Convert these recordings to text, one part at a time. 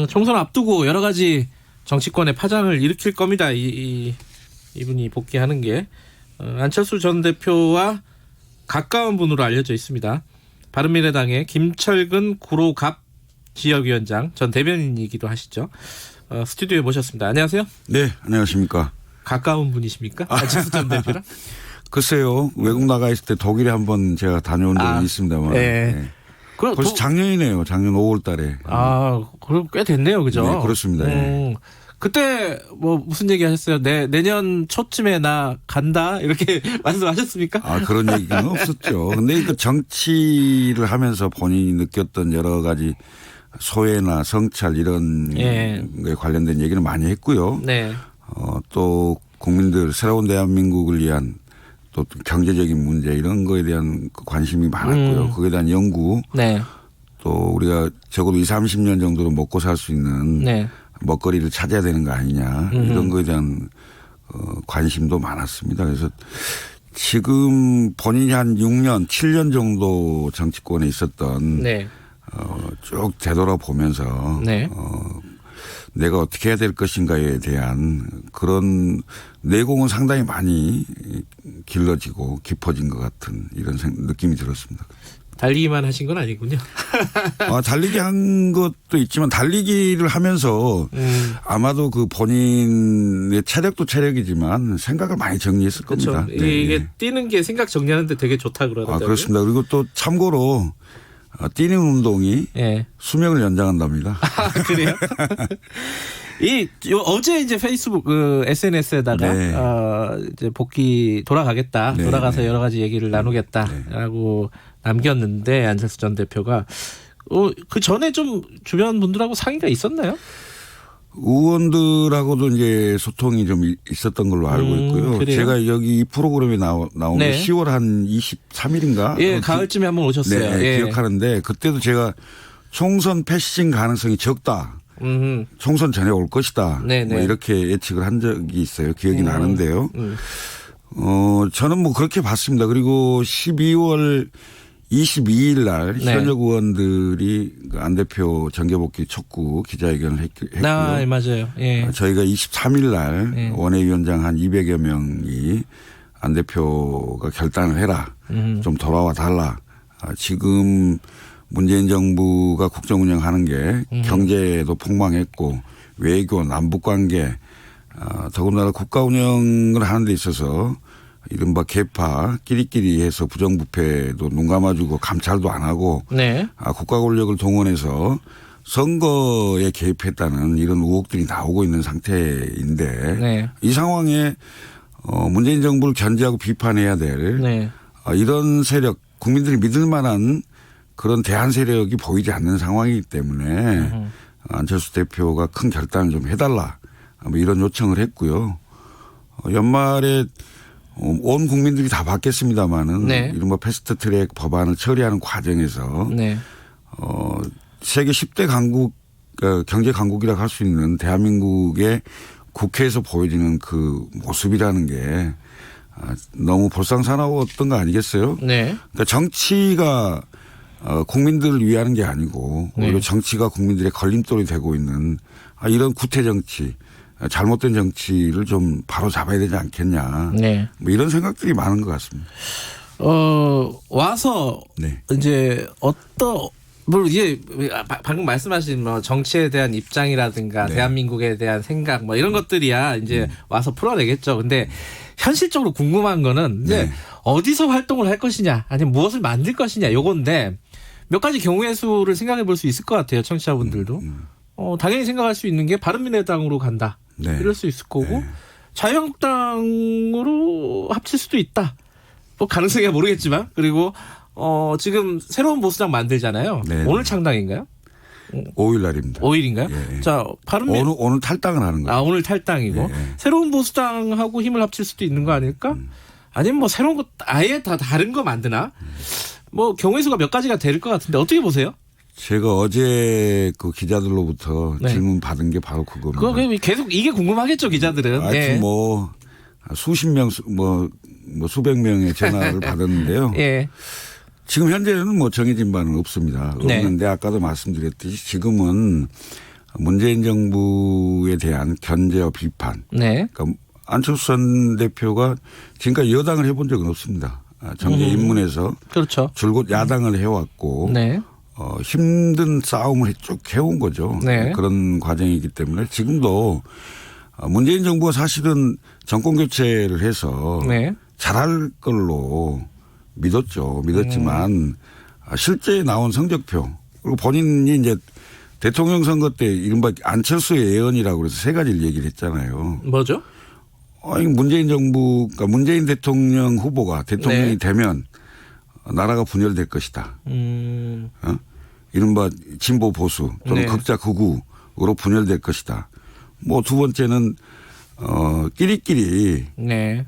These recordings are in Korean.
총선 앞두고 여러 가지 정치권의 파장을 일으킬 겁니다. 이분이 복귀하는 게 안철수 전 대표와 가까운 분으로 알려져 있습니다. 바른미래당의 김철근 구로갑 지역위원장 전 대변인이기도 하시죠. 스튜디오에 모셨습니다. 안녕하세요. 네, 안녕하십니까. 가까운 분이십니까? 안철수 전 대표랑? 글쎄요. 외국 나가 있을 때 독일에 한번 제가 다녀온 적이 있습니다만. 네. 네. 벌써 작년이네요. 작년 5월 달에. 그럼 꽤 됐네요. 그죠? 네, 그렇습니다. 네. 그때 뭐 무슨 얘기 하셨어요? 내년 초쯤에 나 간다? 이렇게 말씀하셨습니까? 그런 얘기는 없었죠. 근데 그 정치를 하면서 본인이 느꼈던 여러 가지 소외나 성찰 이런 거에 관련된 얘기는 많이 했고요. 네. 또 국민들 새로운 대한민국을 위한 또 경제적인 문제 이런 거에 대한 관심이 많았고요. 거기에 대한 연구. 네. 또 우리가 적어도 20, 30년 정도로 먹고 살 수 있는 네. 먹거리를 찾아야 되는 거 아니냐. 이런 거에 대한 관심도 많았습니다. 그래서 지금 본인이 한 6년, 7년 정도 정치권에 있었던 네. 쭉 되돌아보면서 네. 내가 어떻게 해야 될 것인가에 대한 그런 내공은 상당히 많이 길러지고 깊어진 것 같은 이런 느낌이 들었습니다. 달리기만 하신 건 아니군요. 달리기 한 것도 있지만 달리기를 하면서 아마도 그 본인의 체력도 체력이지만 생각을 많이 정리했을 그렇죠. 겁니다. 이게 뛰는 게 생각 정리하는데 되게 좋다 그러더라고요. 그렇습니다. 그리고 또 참고로 뛰는 운동이 수명을 연장한답니다. 그래요? 어제 이제 페이스북 SNS에다가 이제 복귀 돌아가겠다. 돌아가서 여러 가지 얘기를 나누겠다라고 남겼는데 안철수 전 대표가 그 전에 좀 주변 분들하고 상의가 있었나요? 의원들하고도 이제 소통이 좀 있었던 걸로 알고 있고요. 그래요? 제가 여기 이 프로그램에 나온 게 10월 한 23일인가? 예, 가을쯤에 한번 오셨어요. 네, 기억하는데 그때도 제가 총선 패싱 가능성이 적다. 총선 전에 올 것이다. 뭐 이렇게 예측을 한 적이 있어요. 기억이 나는데요. 저는 뭐 그렇게 봤습니다. 그리고 12월 22일 날 현역 의원들이 안 대표 정계복귀 촉구 기자회견을 했고요. 맞아요. 예. 저희가 23일 날 원외위원장 한 200여 명이 안 대표가 결단을 해라. 좀 돌아와 달라. 지금 문재인 정부가 국정 운영하는 게 경제도 폭망했고 외교 남북관계 더군다나 국가 운영을 하는 데 있어서 이른바 개파 끼리끼리 해서 부정부패도 눈 감아주고 감찰도 안 하고 국가 권력을 동원해서 선거에 개입했다는 이런 의혹들이 나오고 있는 상태인데 이 상황에 문재인 정부를 견제하고 비판해야 될 이런 세력 국민들이 믿을 만한 그런 대안 세력이 보이지 않는 상황이기 때문에 안철수 대표가 큰 결단을 좀 해달라 뭐 이런 요청을 했고요. 연말에 온 국민들이 다 받겠습니다마는 이른바 패스트트랙 법안을 처리하는 과정에서 세계 10대 강국 경제 강국이라고 할 수 있는 대한민국의 국회에서 보여지는 그 모습이라는 게 너무 볼상사나웠던 거 아니겠어요? 그러니까 정치가 국민들을 위하는 게 아니고 오히려 정치가 국민들의 걸림돌이 되고 있는 이런 구태 정치 잘못된 정치를 좀 바로 잡아야 되지 않겠냐. 뭐 이런 생각들이 많은 것 같습니다. 와서 이제 이게 방금 말씀하신 뭐 정치에 대한 입장이라든가 대한민국에 대한 생각 뭐 이런 것들이야 이제 와서 풀어내겠죠. 근데 현실적으로 궁금한 거는 이제 어디서 활동을 할 것이냐 아니면 무엇을 만들 것이냐 요건데 몇 가지 경우의 수를 생각해 볼 수 있을 것 같아요. 청취자분들도. 당연히 생각할 수 있는 게 바른미래당으로 간다. 이럴 수 있을 거고 자유한국당으로 합칠 수도 있다. 뭐 가능성이야 모르겠지만 그리고 지금 새로운 보수당 만들잖아요. 오늘 창당인가요? 5일 날입니다. 5일인가요? 자, 오늘 탈당을 하는 거예요. 오늘 탈당이고 새로운 보수당하고 힘을 합칠 수도 있는 거 아닐까? 아니면 뭐 새로운 거 아예 다 다른 거 만드나? 뭐 경우의 수가 몇 가지가 될 것 같은데 어떻게 보세요? 제가 어제 그 기자들로부터 질문 받은 게 바로 그겁니다. 그거 계속 이게 궁금하겠죠, 기자들은. 하여튼 뭐 수십 명, 뭐 수백 명의 전화를 받았는데요. 지금 현재는 뭐 정해진 바는 없습니다. 없는데 아까도 말씀드렸듯이 지금은 문재인 정부에 대한 견제와 비판. 네. 그러니까 안철수 전 대표가 지금까지 여당을 해본 적은 없습니다. 정계 입문해서 그렇죠. 줄곧 야당을 해왔고 네. 힘든 싸움을 쭉 해온 거죠. 네. 그런 과정이기 때문에 지금도 문재인 정부가 사실은 정권 교체를 해서 네. 잘할 걸로 믿었지만 실제 나온 성적표 그리고 본인이 이제 대통령 선거 때 이른바 안철수의 예언이라고 그래서 세 가지를 얘기를 했잖아요. 뭐죠? 문재인 정부, 그러니까 문재인 대통령 후보가 대통령이 네. 되면 나라가 분열될 것이다. 이른바 진보 보수 또는 네. 극자 극우로 분열될 것이다. 뭐 두 번째는 끼리끼리 네.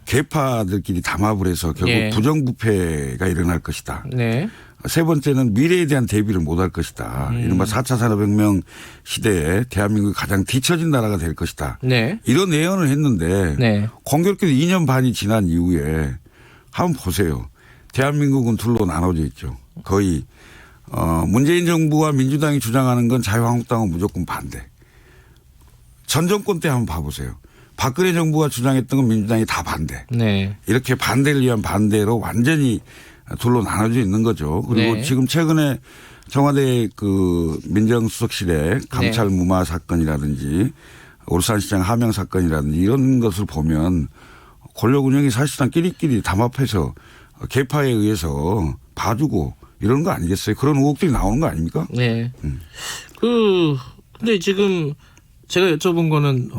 계파들끼리 담합을 해서 결국 네. 부정부패가 일어날 것이다. 네. 세 번째는 미래에 대한 대비를 못할 것이다. 이른바 4차 산업혁명 시대에 대한민국이 가장 뒤처진 나라가 될 것이다. 네. 이런 예언을 했는데 네. 공교롭게도 2년 반이 지난 이후에 한번 보세요. 대한민국은 둘로 나눠져 있죠. 거의 문재인 정부와 민주당이 주장하는 건 자유한국당은 무조건 반대. 전 정권 때 한번 봐보세요. 박근혜 정부가 주장했던 건 민주당이 다 반대. 네. 이렇게 반대를 위한 반대로 완전히 둘로 나눠져 있는 거죠. 그리고 네. 지금 최근에 청와대 그 민정수석실의 감찰 무마 사건이라든지 울산시장 하명 사건이라든지 이런 것을 보면 권력 운영이 사실상 끼리끼리 담합해서 계파에 의해서 봐주고 이런 거 아니겠어요? 그런 의혹들이 나오는 거 아닙니까? 네. 근데 지금 제가 여쭤본 거는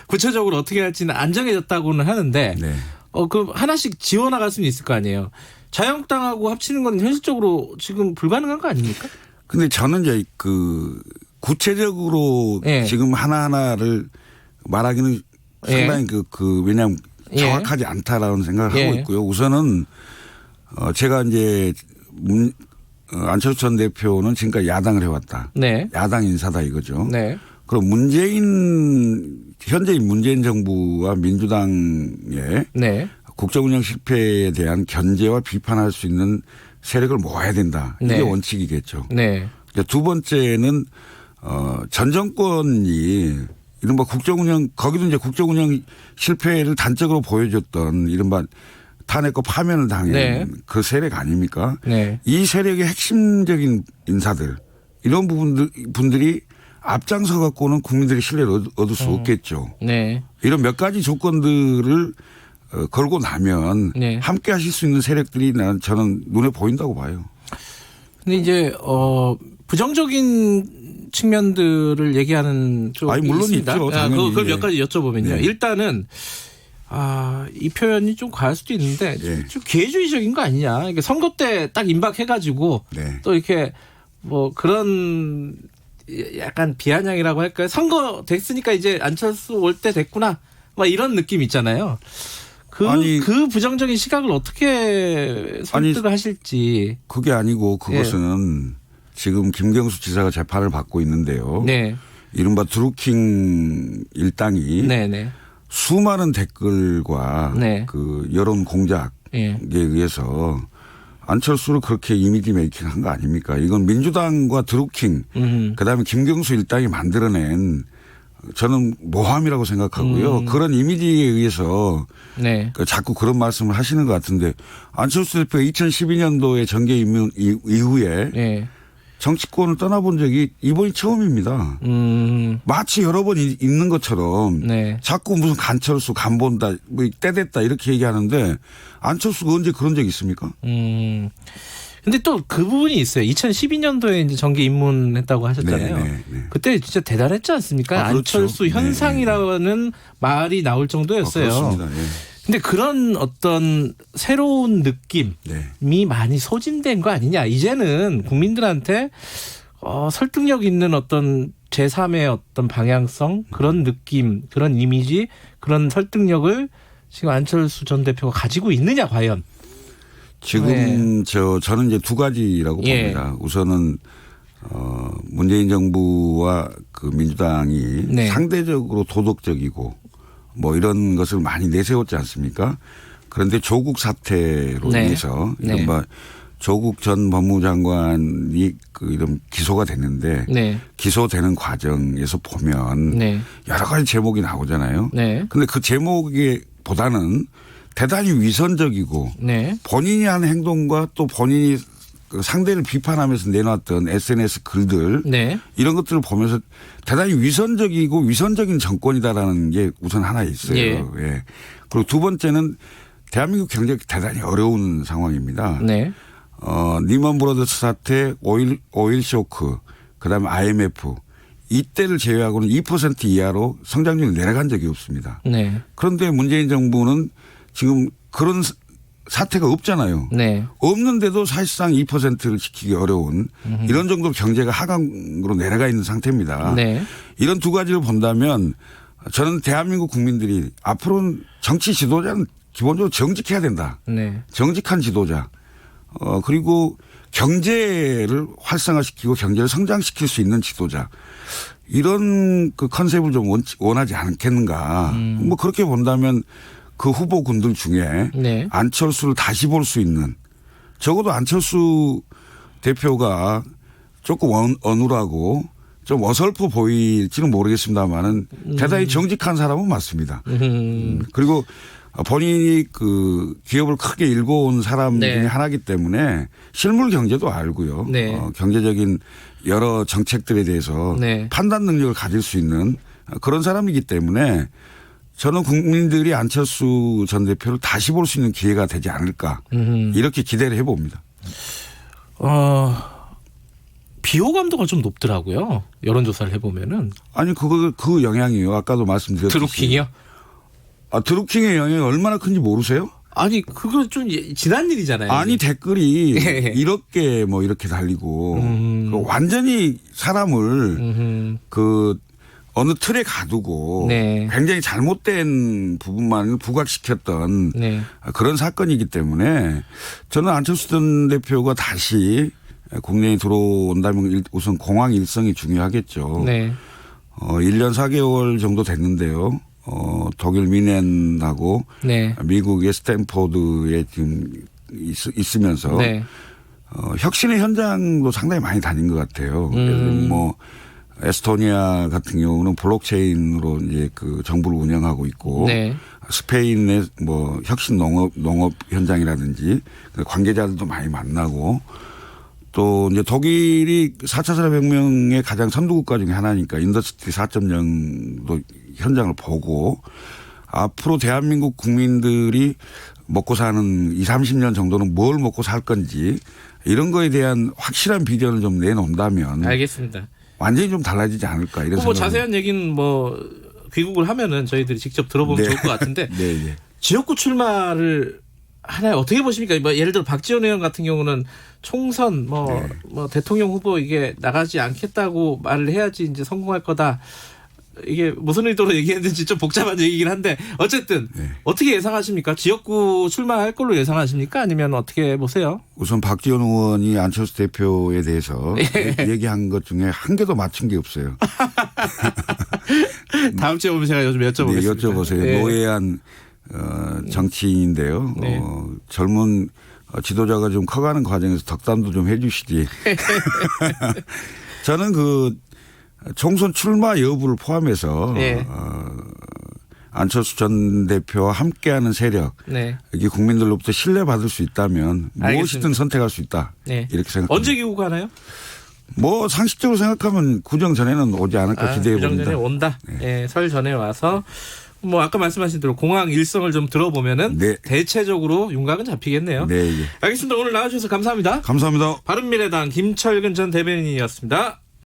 구체적으로 어떻게 할지는 안정해졌다고는 하는데 네. 그럼 하나씩 지워나갈 수는 있을 거 아니에요. 자유한국당하고 합치는 건 현실적으로 지금 불가능한 거 아닙니까? 근데 저는 이제 그 구체적으로 예. 지금 하나하나를 말하기는 상당히 왜냐하면 정확하지 않다라는 생각을 하고 있고요. 우선은 제가 이제 안철수 전 대표는 지금까지 야당을 해왔다. 네. 야당 인사다 이거죠. 네. 그럼 현재의 문재인 정부와 민주당의 네. 국정운영 실패에 대한 견제와 비판할 수 있는 세력을 모아야 된다. 이게 네. 원칙이겠죠. 네. 두 번째는 전 정권이 이른바 국정운영 거기도 이제 국정운영 실패를 단적으로 보여줬던 이른바 탄핵과 파면을 당한 네. 그 세력 아닙니까? 네. 이 세력의 핵심적인 인사들 이런 분들이 앞장서 갖고는 국민들의 신뢰를 얻을 수 없겠죠. 네. 이런 몇 가지 조건들을 걸고 나면 네. 함께 하실 수 있는 세력들이 저는 눈에 보인다고 봐요. 근데 이제 부정적인 측면들을 얘기하는 쪽이 아니, 물론 있습니다. 있죠. 당연히. 그걸 몇 가지 여쭤보면요. 네. 일단은 이 표현이 좀 과할 수도 있는데 네. 좀 기회주의적인 거 아니냐. 그러니까 선거 때 딱 임박해가지고 네. 또 이렇게 뭐 그런 약간 비아냥이라고 할까요? 선거 됐으니까 이제 안철수 올 때 됐구나. 막 이런 느낌 있잖아요. 그 부정적인 시각을 어떻게 설득을 하실지. 그게 아니고 그것은 지금 김경수 지사가 재판을 받고 있는데요. 네. 이른바 드루킹 일당이 네네. 수많은 댓글과 네. 그 여론 공작에 의해서 안철수를 그렇게 이미지 메이킹한 거 아닙니까? 이건 민주당과 드루킹 그다음에 김경수 일당이 만들어낸 저는 모함이라고 생각하고요. 그런 이미지에 의해서 네. 자꾸 그런 말씀을 하시는 것 같은데 안철수 대표가 2012년도에 정계 입문 이후에 네. 정치권을 떠나본 적이 이번이 처음입니다. 마치 여러 번 있는 것처럼 네. 자꾸 무슨 간철수 간본다 뭐 때됐다 이렇게 얘기하는데 안철수가 언제 그런 적 있습니까? 근데 또 그 부분이 있어요. 2012년도에 이제 정계 입문했다고 하셨잖아요. 네. 그때 진짜 대단했지 않습니까? 그렇죠. 안철수 현상이라는 말이 나올 정도였어요. 그렇습니다. 근데 그런 어떤 새로운 느낌이 많이 소진된 거 아니냐. 이제는 국민들한테 설득력 있는 어떤 제3의 어떤 방향성 그런 느낌 그런 이미지 그런 설득력을 지금 안철수 전 대표가 가지고 있느냐 과연. 지금 저는 이제 두 가지라고 봅니다. 우선은 문재인 정부와 그 민주당이 상대적으로 도덕적이고 뭐 이런 것을 많이 내세웠지 않습니까? 그런데 조국 사태로 인해서 이른바 조국 전 법무장관이 그 이런 기소가 됐는데 네. 기소되는 과정에서 보면 네. 여러 가지 제목이 나오잖아요. 네. 근데 그 제목보다는 대단히 위선적이고 네. 본인이 한 행동과 또 본인이 그 상대를 비판하면서 내놨던 SNS 글들 네. 이런 것들을 보면서 대단히 위선적이고 위선적인 정권이다라는 게 우선 하나 있어요. 예. 예. 그리고 두 번째는 대한민국 경제가 대단히 어려운 상황입니다. 네. 리먼 브러더스 사태, 오일 쇼크, 그다음에 IMF 이때를 제외하고는 2% 이하로 성장률이 내려간 적이 없습니다. 네. 그런데 문재인 정부는 지금 그런 사태가 없잖아요. 네. 없는데도 사실상 2%를 지키기 어려운 이런 정도 경제가 하강으로 내려가 있는 상태입니다. 네. 이런 두 가지를 본다면 저는 대한민국 국민들이 앞으로는 정치 지도자는 기본적으로 정직해야 된다. 네. 정직한 지도자. 그리고 경제를 활성화시키고 경제를 성장시킬 수 있는 지도자. 이런 그 컨셉을 좀 원하지 않겠는가. 뭐 그렇게 본다면 그 후보군들 중에 네. 안철수를 다시 볼 수 있는 적어도 안철수 대표가 조금 어눌하고 좀 어설퍼 보일지는 모르겠습니다만은 대단히 정직한 사람은 맞습니다. 그리고 본인이 그 기업을 크게 일궈온 사람 네. 중에 하나이기 때문에 실물 경제도 알고요. 네. 경제적인 여러 정책들에 대해서 네. 판단 능력을 가질 수 있는 그런 사람이기 때문에 저는 국민들이 안철수 전 대표를 다시 볼 수 있는 기회가 되지 않을까 이렇게 기대를 해봅니다. 비호감도가 좀 높더라고요. 여론조사를 해보면은. 아니 그 영향이요. 아까도 말씀드렸듯이. 드루킹이요? 드루킹의 영향이 얼마나 큰지 모르세요? 아니 그거 좀 지난 일이잖아요. 아니 댓글이 이렇게 뭐 이렇게 달리고 완전히 사람을 그 어느 틀에 가두고 네. 굉장히 잘못된 부분만 부각시켰던 네. 그런 사건이기 때문에 저는 안철수 전 대표가 다시 국내에 들어온다면 우선 공항 일성이 중요하겠죠. 네. 1년 4개월 정도 됐는데요. 독일 미넨하고 네. 미국의 스탠포드에 지금 있으면서 네. 혁신의 현장도 상당히 많이 다닌 것 같아요. 뭐 에스토니아 같은 경우는 블록체인으로 이제 그 정부를 운영하고 있고 네. 스페인의 뭐 혁신 농업 현장이라든지 관계자들도 많이 만나고 또 이제 독일이 4차 산업혁명의 가장 선두국가 중에 하나니까 인더스트리 4.0도 현장을 보고 앞으로 대한민국 국민들이 먹고 사는 20, 30년 정도는 뭘 먹고 살 건지 이런 거에 대한 확실한 비전을 좀 내놓는다면 알겠습니다. 완전히 좀 달라지지 않을까 이런 뭐 생각이. 자세한 얘기는 뭐 귀국을 하면은 저희들이 직접 들어보면 네. 좋을 것 같은데 네, 네. 지역구 출마를 하나요? 어떻게 보십니까? 뭐 예를 들어 박지원 의원 같은 경우는 총선 뭐 대통령 후보 이게 나가지 않겠다고 말을 해야지 이제 성공할 거다. 이게 무슨 의도로 얘기했는지 좀 복잡한 얘기긴 한데 어쨌든 어떻게 예상하십니까? 지역구 출마할 걸로 예상하십니까? 아니면 어떻게 보세요? 우선 박지원 의원이 안철수 대표에 대해서 얘기한 것 중에 한 개도 맞춘 게 없어요. 다음 주에 오면 제가 요즘 여쭤보겠습니다. 네, 여쭤보세요. 네. 노예한 정치인인데요. 네. 젊은 지도자가 좀 커가는 과정에서 덕담도 좀 해 주시지. 저는 그 총선 출마 여부를 포함해서 네. 안철수 전 대표와 함께하는 세력 네. 이게 국민들로부터 신뢰받을 수 있다면 알겠습니다. 무엇이든 선택할 수 있다. 네. 이렇게 생각합니다. 언제 귀국하나요? 뭐 상식적으로 생각하면 구정 전에는 오지 않을까 기대해 구정 봅니다. 전에 온다. 네. 설 전에 와서 뭐 아까 말씀하신 대로 공항 일성을 좀 들어보면은 네. 대체적으로 윤곽은 잡히겠네요. 네, 예. 알겠습니다. 오늘 나와주셔서 감사합니다. 감사합니다. 바른미래당 김철근 전 대변인이었습니다.